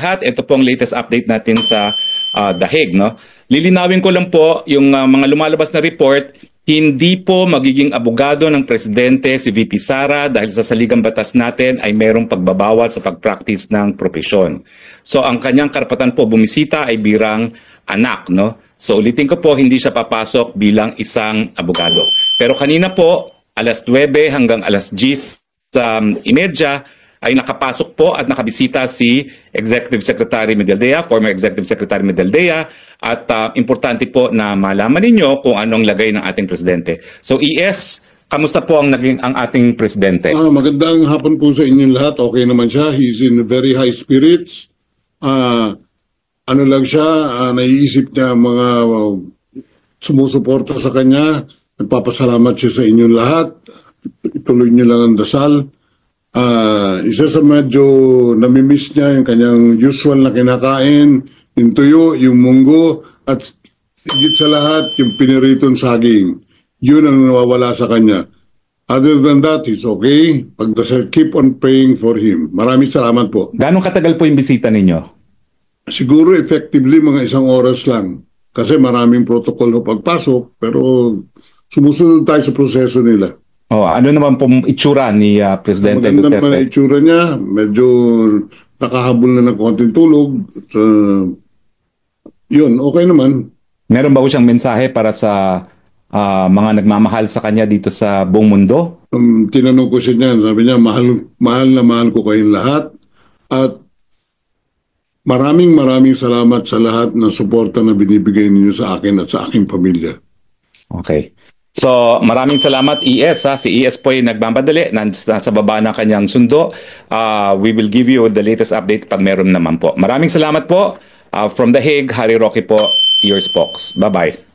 lahat. Ito po ang latest update natin sa The Hague. No? Lilinawin ko lang po yung mga lumalabas na report. Hindi po magiging abogado ng presidente si VP Sara dahil sa saligang batas natin ay mayroong pagbabawal sa pag-practice ng propesyon. So ang kanyang karapatan po bumisita ay birang anak. No? So ulitin ko po, hindi siya papasok bilang isang abogado. Pero kanina po, alas 9 hanggang alas 10:30 ay nakapasok po at nakabisita si Executive Secretary Medaldea, former Executive Secretary Medaldea, at importante po na malaman ninyo kung anong lagay ng ating presidente. So ES, kamusta po ang naging ang ating presidente? Magandang hapon po sa inyong lahat. Okay naman siya. He's in very high spirits. Ano lang siya, naiisip niya mga sumusuporta sa kanya. Nagpapasalamat siya sa inyong lahat. Ituloy niyo lang ang dasal. Isa sa medyo namimiss niya yung kanyang usual na kinakain, yung tuyo, yung munggo, at higit sa lahat, yung piniritong saging. Yun ang nawawala sa kanya. Other than that, he's okay. Pagdasal, keep on praying for him. Maraming salamat po. Ganong katagal po yung bisita ninyo? Siguro effectively mga 1 oras lang. Kasi maraming protocol ho pagpasok, pero sumusunod tayo sa proseso nila. Ano naman po itsura ni Presidente Maganda Duterte? naman ang itsura niya. Medyo nakahabol na ng konting tulog. Yun, okay naman. Meron ba po siyang mensahe para sa mga nagmamahal sa kanya dito sa buong mundo? Tinanong ko siya niyan. Sabi niya, mahal na mahal ko kayong lahat. At maraming salamat sa lahat ng suporta na binibigay ninyo sa akin at sa aking pamilya. Okay. So, maraming salamat ES. Si ES po ay nagmamadali, nasa baba ng kanyang sundo. We will give you the latest update pag meron naman po. Maraming salamat po. From The Hague, Harry Roque po, your spokes. Bye-bye.